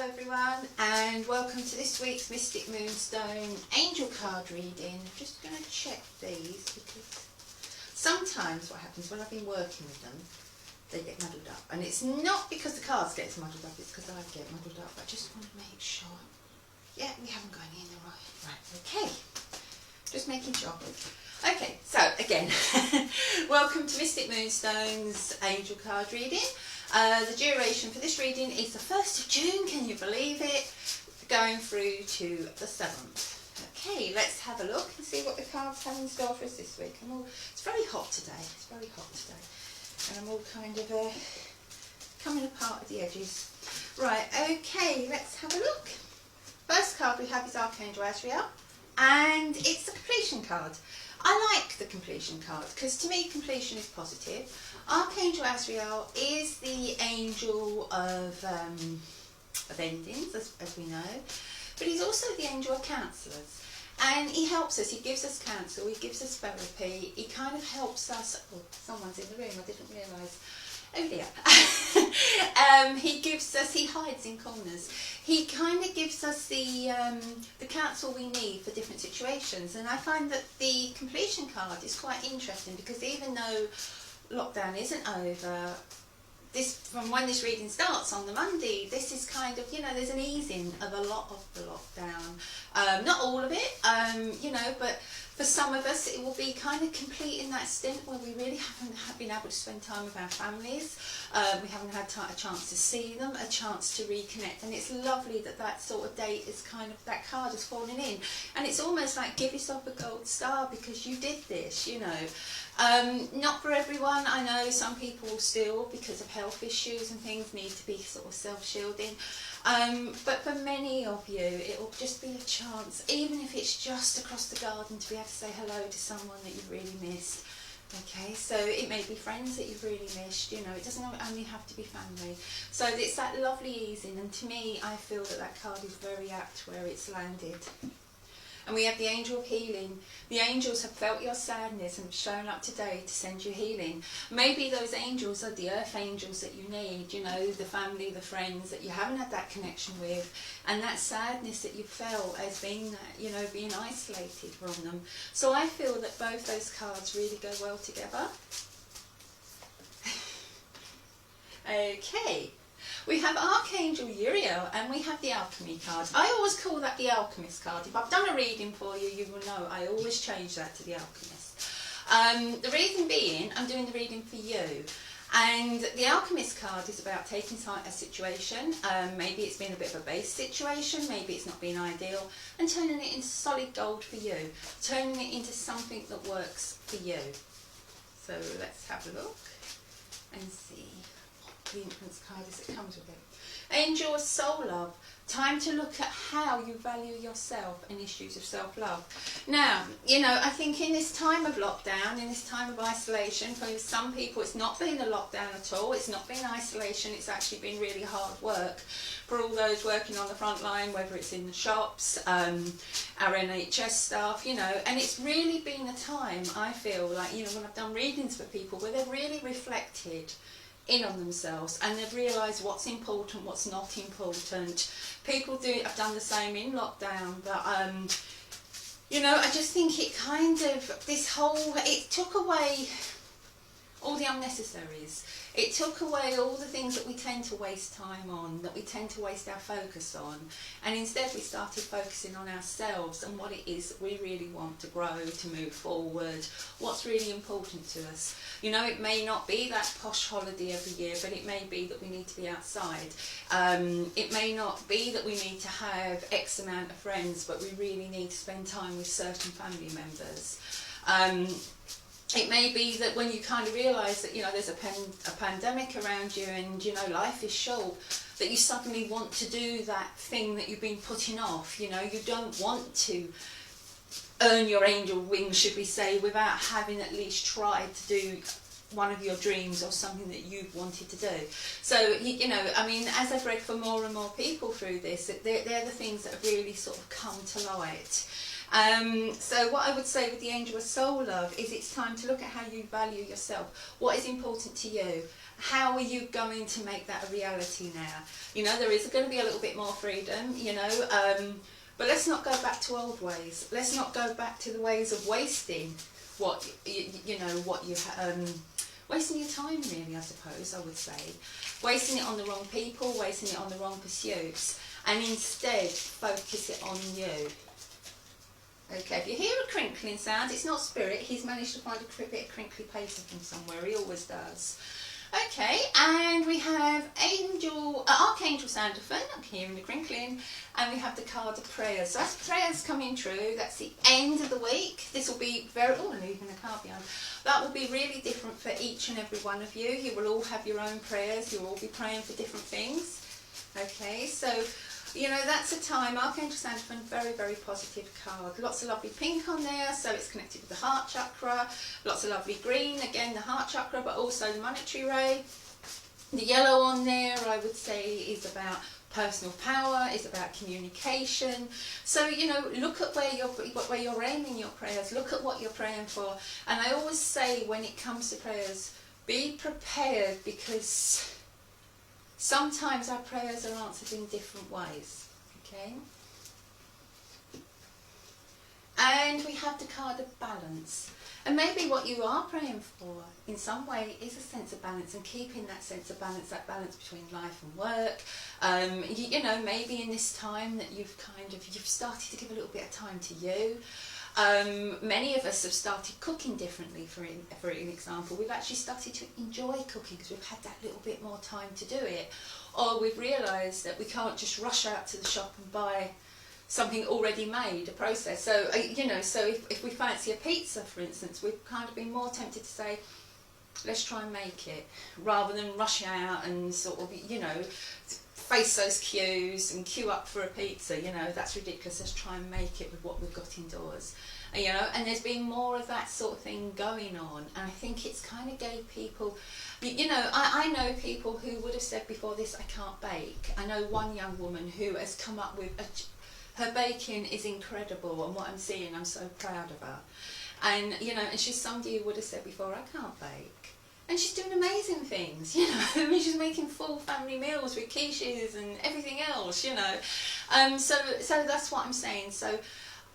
everyone, and welcome to this week's Mystic Moonstone Angel Card reading. I'm just going to check these because sometimes what happens when I've been working with them, they get muddled up. And it's not because the cards get muddled up, it's because I get muddled up. I just want to make sure. Yeah, we haven't got any in the right. Okay. Just making sure. Okay, so again, welcome to Mystic Moonstone's Angel Card reading. The duration for this reading is the 1st of June, can you believe it? Going through to the 7th. Okay, let's have a look and see what the cards have in store for us this week. It's very hot today, and I'm all kind of coming apart at the edges. Right, okay, let's have a look. First card we have is Archangel Azrael, and it's a completion card. I like the completion card because to me completion is positive. Archangel Azrael is the angel of endings, as we know, but he's also the angel of counsellors. And he helps us, he gives us counsel, he gives us therapy, he kind of helps us. Oh, someone's in the room, I didn't realise. Oh dear. He gives us, he hides in corners. He kind of gives us the counsel we need for different situations. And I find that the completion card is quite interesting because even though lockdown isn't over, from when this reading starts on the Monday, this is kind of, there's an easing of a lot of the lockdown. Not all of it, but for some of us it will be kind of completing that stint where we really haven't been able to spend time with our families. We haven't had a chance to see them, a chance to reconnect, and it's lovely that sort of date is kind of, that card is falling in. And it's almost like give yourself a gold star because you did this, Not for everyone. I know some people still, because of health issues and things, need to be sort of self-shielding. But for many of you, it will just be a chance, even if it's just across the garden, to be able to say hello to someone that you've really missed. Okay, so it may be friends that you've really missed, it doesn't only have to be family. So it's that lovely easing, and to me, I feel that card is very apt where it's landed. And we have the angel of healing. The angels have felt your sadness and shown up today to send you healing. Maybe those angels are the earth angels that you need, the family, the friends that you haven't had that connection with. And that sadness that you felt as being, being isolated from them. So I feel that both those cards really go well together. Okay. We have Archangel Uriel and we have the Alchemy card. I always call that the Alchemist card. If I've done a reading for you, you will know I always change that to the Alchemist. The reason being, I'm doing the reading for you. And the Alchemist card is about taking a situation, maybe it's been a bit of a base situation, maybe it's not been ideal, and turning it into solid gold for you. Turning it into something that works for you. So let's have a look and see the influence card as it comes with it. Angel of Soul Love. Time to look at how you value yourself and issues of self-love. Now, I think in this time of lockdown, in this time of isolation, for some people it's not been a lockdown at all, it's not been isolation, it's actually been really hard work for all those working on the front line, whether it's in the shops, our NHS staff, and it's really been a time, I feel like, when I've done readings for people where they've really reflected in on themselves and they've realised what's important, what's not important. People have done the same in lockdown, but I just think it kind of, it took away all the unnecessaries. It took away all the things that we tend to waste time on, that we tend to waste our focus on, and instead we started focusing on ourselves and what it is that we really want to grow, to move forward, what's really important to us. It may not be that posh holiday every year, but it may be that we need to be outside. It may not be that we need to have X amount of friends, but we really need to spend time with certain family members. It may be that when you kind of realise that, there's a pandemic around you and, life is short, that you suddenly want to do that thing that you've been putting off. You don't want to earn your angel wings, should we say, without having at least tried to do one of your dreams or something that you've wanted to do. So, as I've read for more and more people through this, they're the things that have really sort of come to light. So what I would say with the Angel of Soul Love is it's time to look at how you value yourself. What is important to you? How are you going to make that a reality now? You know, there is going to be a little bit more freedom, you know, but let's not go back to old ways. Let's not go back to the ways of wasting what, you know, what you, wasting your time really, I suppose, I would say. Wasting it on the wrong people, wasting it on the wrong pursuits, and instead focus it on you. Okay, if you hear a crinkling sound, it's not spirit. He's managed to find a bit of crinkly paper from somewhere. He always does. Okay, and we have Archangel Sandalphon, I'm hearing the crinkling, and we have the card of prayers. So that's prayers coming true. That's the end of the week. This will be I'm leaving the card behind. That will be really different for each and every one of you. You will all have your own prayers. You'll all be praying for different things. Okay, so you know, that's a time, Archangel Sandalphon, very, very positive card. Lots of lovely pink on there, so it's connected with the heart chakra. Lots of lovely green, again, the heart chakra, but also the monetary ray. The yellow on there, I would say, is about personal power, is about communication. So, you know, look at where you're aiming your prayers. Look at what you're praying for. And I always say, when it comes to prayers, be prepared, because sometimes our prayers are answered in different ways, okay? And we have the card of balance. And maybe what you are praying for in some way is a sense of balance, and keeping that sense of balance, that balance between life and work. You know, maybe in this time that you've started to give a little bit of time to you. Many of us have started cooking differently, for an example. We've actually started to enjoy cooking because we've had that little bit more time to do it. Or we've realised that we can't just rush out to the shop and buy something already made, a process. So, you know, so if we fancy a pizza, for instance, we've kind of been more tempted to say, let's try and make it, rather than rushing out and sort of, you know, face those queues and queue up for a pizza. You know, that's ridiculous. Let's try and make it with what we've got indoors. And, you know, and there's been more of that sort of thing going on, and I think it's kind of gave people, you know, I know people who would have said before this, I can't bake. I know one young woman who has come up with her baking is incredible, and what I'm seeing, I'm so proud of her. And, you know, and she's somebody who would have said before, I can't bake. And she's doing amazing things, you know. I mean, she's making full family meals with quiches and everything else, you know. So that's what I'm saying. So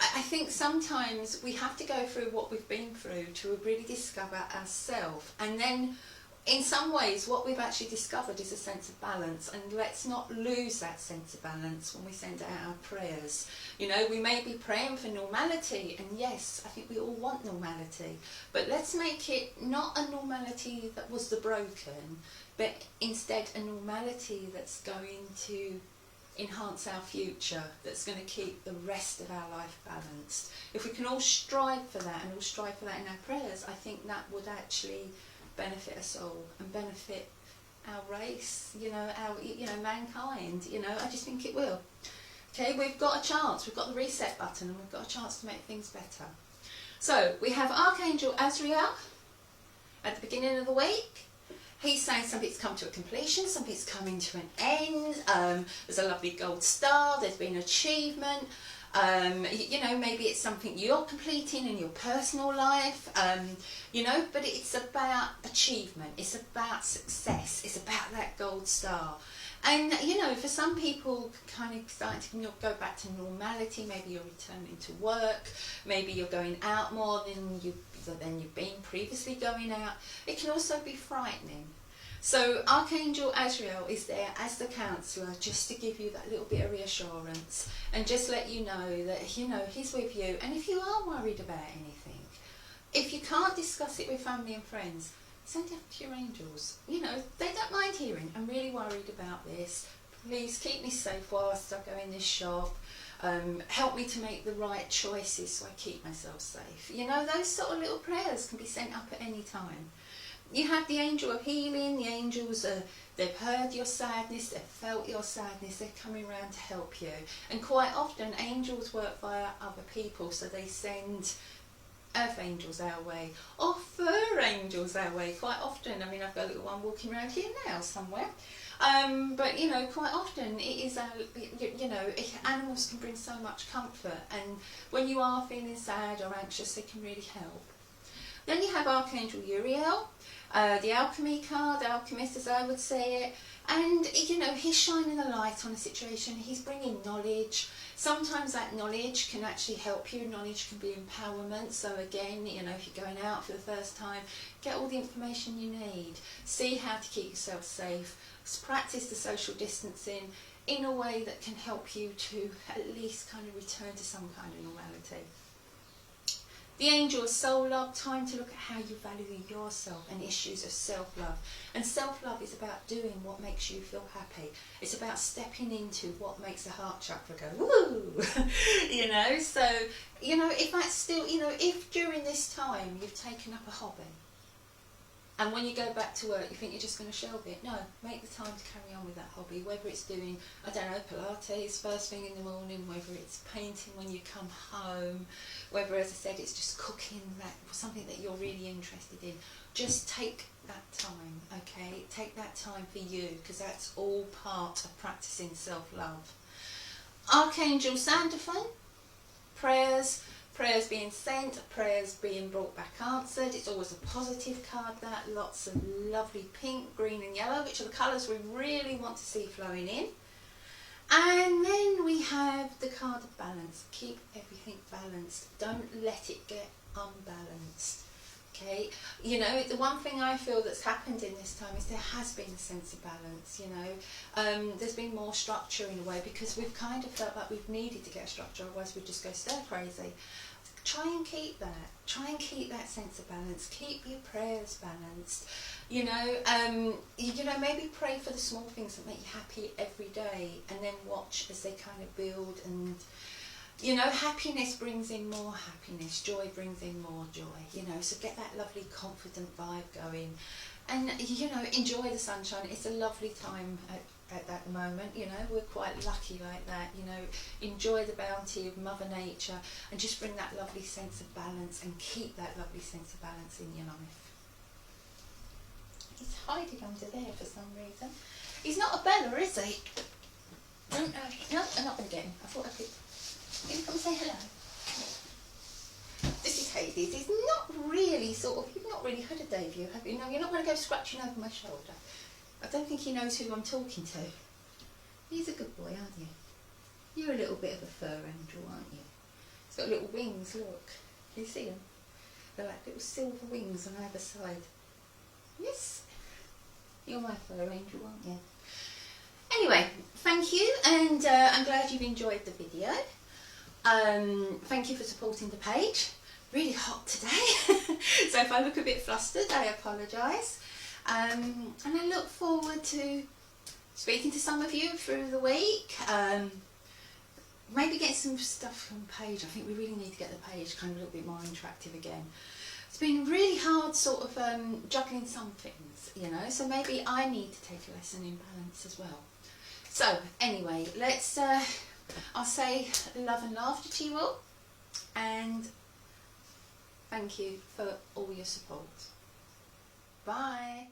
I think sometimes we have to go through what we've been through to really discover ourselves. And then, in some ways, what we've actually discovered is a sense of balance. And let's not lose that sense of balance when we send out our prayers. You know, we may be praying for normality, and yes, I think we all want normality, but let's make it not a normality that was the broken, but instead a normality that's going to enhance our future, that's going to keep the rest of our life balanced. If we can all strive for that, and all strive for that in our prayers, I think that would actually benefit us all and benefit our race, you know, mankind. You know, I just think it will. Okay, we've got a chance. We've got the reset button, and we've got a chance to make things better. So we have Archangel Azrael at the beginning of the week. He's saying something's come to a completion, something's coming to an end. There's a lovely gold star. There's been achievement. You know, maybe it's something you're completing in your personal life, you know, but it's about achievement, it's about success, it's about that gold star. And, you know, for some people, kind of starting to go back to normality. Maybe you're returning to work, maybe you're going out more than you've been previously going out. It can also be frightening. So Archangel Azrael is there as the counsellor, just to give you that little bit of reassurance and just let you know that, you know, he's with you. And if you are worried about anything, if you can't discuss it with family and friends, send it to your angels. You know, they don't mind hearing, I'm really worried about this. Please keep me safe whilst I go in this shop. Help me to make the right choices so I keep myself safe. You know, those sort of little prayers can be sent up at any time. You have the angel of healing. The angels, they've heard your sadness, they've felt your sadness, they're coming around to help you. And quite often angels work via other people, so they send earth angels our way, or fur angels our way quite often. I mean, I've got a little one walking around here now somewhere. But you know, quite often it is you know, animals can bring so much comfort, and when you are feeling sad or anxious, they can really help. Then you have Archangel Uriel, the alchemy card, alchemist as I would say it, and you know, he's shining a light on a situation, he's bringing knowledge. Sometimes that knowledge can actually help you, knowledge can be empowerment. So again, you know, if you're going out for the first time, get all the information you need, see how to keep yourself safe, practice the social distancing in a way that can help you to at least kind of return to some kind of normality. The angel of soul love, time to look at how you value yourself and issues of self-love. And self-love is about doing what makes you feel happy. It's about stepping into what makes the heart chakra go, woo! You know, so, you know, if that's still, you know, if during this time you've taken up a hobby, and when you go back to work, you think you're just going to shelve it. No, make the time to carry on with that hobby, whether it's doing, I don't know, Pilates first thing in the morning, whether it's painting when you come home, whether, as I said, it's just cooking, that something that you're really interested in. Just take that time, okay? Take that time for you, because that's all part of practicing self-love. Archangel Sandalphon, prayers being sent, prayers being brought back answered. It's always a positive card, that. Lots of lovely pink, green and yellow, which are the colours we really want to see flowing in. And then we have the card of balance. Keep everything balanced. Don't let it get unbalanced. Okay, you know, the one thing I feel that's happened in this time is there has been a sense of balance, you know. There's been more structure in a way, because we've kind of felt like we've needed to get a structure, otherwise we'd just go stir crazy. Try and keep that. Try and keep that sense of balance. Keep your prayers balanced. You know, maybe pray for the small things that make you happy every day, and then watch as they kind of build. And you know, happiness brings in more happiness, joy brings in more joy, you know, so get that lovely confident vibe going, and you know, enjoy the sunshine. It's a lovely time at that moment, you know, we're quite lucky like that, you know. Enjoy the bounty of Mother Nature, and just bring that lovely sense of balance, and keep that lovely sense of balance in your life. He's hiding under there for some reason. He's not a Bella, is he? No, I'm not going to get him. I thought I could. Can you come say hello? This is Hades. He's not really you've not really had a debut, have you? No, you're not going to go scratching over my shoulder. I don't think he knows who I'm talking to. He's a good boy, aren't you? You're a little bit of a fur angel, aren't you? He's got little wings, look. Can you see them? They're like little silver wings on either side. Yes. You're my fur angel, aren't you? Anyway, thank you, and I'm glad you've enjoyed the video. Thank you for supporting the page. Really hot today, so if I look a bit flustered, I apologise. And I look forward to speaking to some of you through the week. Maybe get some stuff on page. I think we really need to get the page kind of a little bit more interactive again. It's been really hard sort of juggling some things, you know, so maybe I need to take a lesson in balance as well. So anyway, let's I'll say love and laughter to you all, and thank you for all your support. Bye.